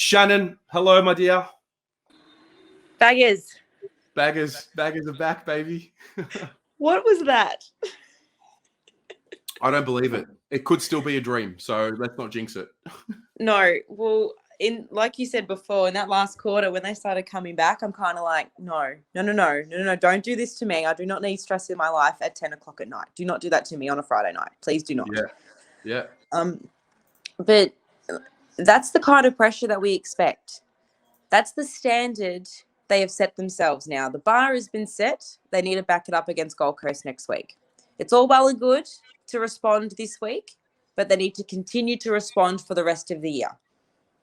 Shannon, hello, my dear. Baggers Baggers are back, baby. What was that? I don't believe it. It could still be a dream, so let's not jinx it. No, well, like you said before, in that last quarter when they started coming back, I'm kind of like, no, don't do this to me. I do not need stress in my life at 10 o'clock at night. Do not do that to me on a Friday night. Please do not. Yeah. But that's the kind of pressure that we expect. That's the standard they have set themselves now. The bar has been set. They need to back it up against Gold Coast next week. It's all well and good to respond this week, but they need to continue to respond for the rest of the year.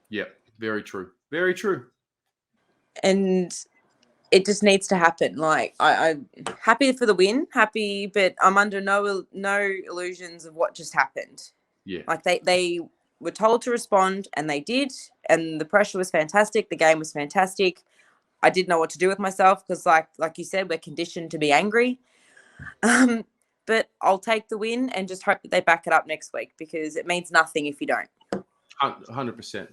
Yeah, very true. Very true. And it just needs to happen. Like, I'm happy for the win, but I'm under no illusions of what just happened. Yeah. Like, they were told to respond, and they did, and the pressure was fantastic. The game was fantastic. I didn't know what to do with myself because, like you said, we're conditioned to be angry. But I'll take the win and just hope that they back it up next week because it means nothing if you don't. 100%.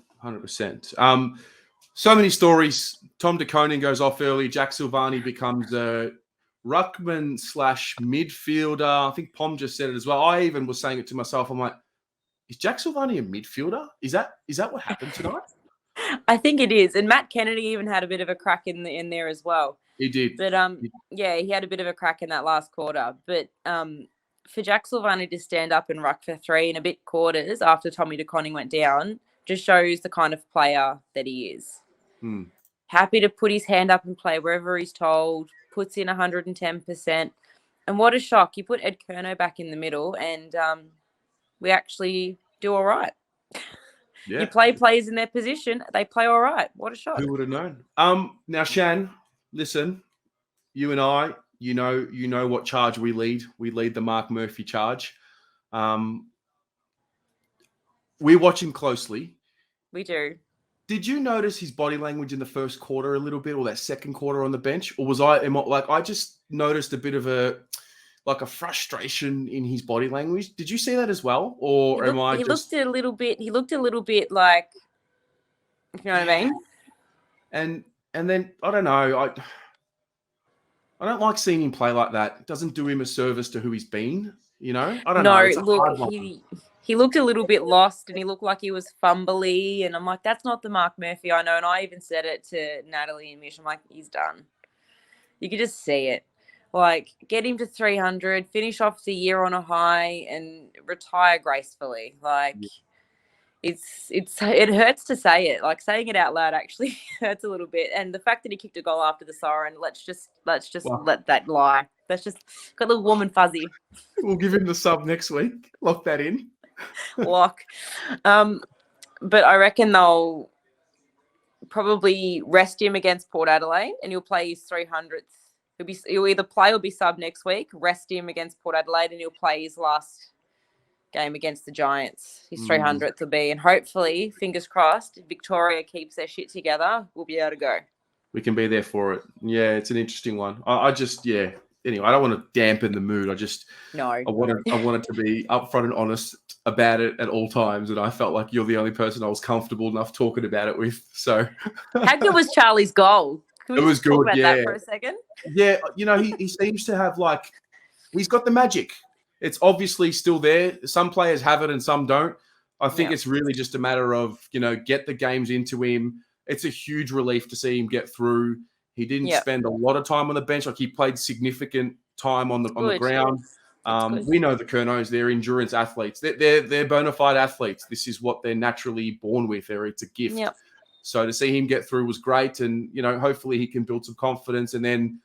So many stories. Tom de Koning goes off early. Jack Silvani becomes a ruckman / midfielder. I think Pom just said it as well. I even was saying it to myself. I'm like, is Jack Silvani a midfielder? Is that what happened tonight? I think it is. And Matt Kennedy even had a bit of a crack in there as well. He did. But he had a bit of a crack in that last quarter. But for Jack Silvani to stand up and ruck for 3 and a bit quarters after Tommy de Koning went down just shows the kind of player that he is. Happy to put his hand up and play wherever he's told, puts in 110%. And what a shock. You put Ed Curnow back in the middle and we actually do all right. Yeah. You play players in their position, they play all right. What a shock. Who would have known? Now, Shan, listen, you and I, you know what charge we lead. We lead the Mark Murphy charge. We're watching closely. We do. Did you notice his body language in the first quarter a little bit, or that second quarter on the bench? Or I just noticed a bit of a frustration in his body language. Did you see that as well? Or he looked a little bit like, you know what I mean? And then I don't know. I don't like seeing him play like that. It doesn't do him a service to who he's been, you know? I don't know. Look, he looked a little bit lost and he looked like he was fumbly. And I'm like, that's not the Mark Murphy I know. And I even said it to Natalie and Mish. I'm like, he's done. You could just see it. Like, get him to 300, finish off the year on a high and retire gracefully. Like, it hurts to say it. Like, saying it out loud actually hurts a little bit. And the fact that he kicked a goal after the siren, let's just let that lie. That's just got a little warm and fuzzy. We'll give him the sub next week. Lock that in. Lock. But I reckon they'll probably rest him against Port Adelaide and he'll play his 300th. He'll either play or be sub next week, rest him against Port Adelaide, and he'll play his last game against the Giants. His 300th will be. And hopefully, fingers crossed, if Victoria keeps their shit together, we'll be able to go. We can be there for it. Yeah, it's an interesting one. Anyway, I don't want to dampen the mood. I wanted to be upfront and honest about it at all times, and I felt like you're the only person I was comfortable enough talking about it with. So, how good was Charlie's goal? Can we just talk about that for a second? Yeah, he seems to have he's got the magic. It's obviously still there. Some players have it and some don't. I think it's really just a matter of, get the games into him. It's a huge relief to see him get through. He didn't spend a lot of time on the bench. He played significant time on the ground. We know the Curnows, they're endurance athletes. They're bona fide athletes. This is what they're naturally born with. It's a gift. Yep. So to see him get through was great. And, hopefully he can build some confidence and then,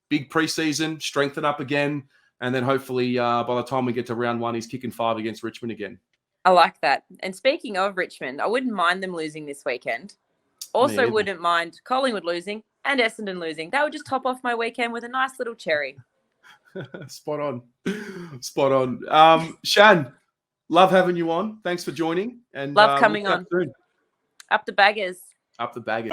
big preseason, strengthen up again. And then hopefully by the time we get to round 1, he's kicking 5 against Richmond again. I like that. And speaking of Richmond, I wouldn't mind them losing this weekend. Also wouldn't mind Collingwood losing and Essendon losing. That would just top off my weekend with a nice little cherry. Spot on. Shan, love having you on. Thanks for joining. And love coming on. Soon. Up the baggers. Up the baggers.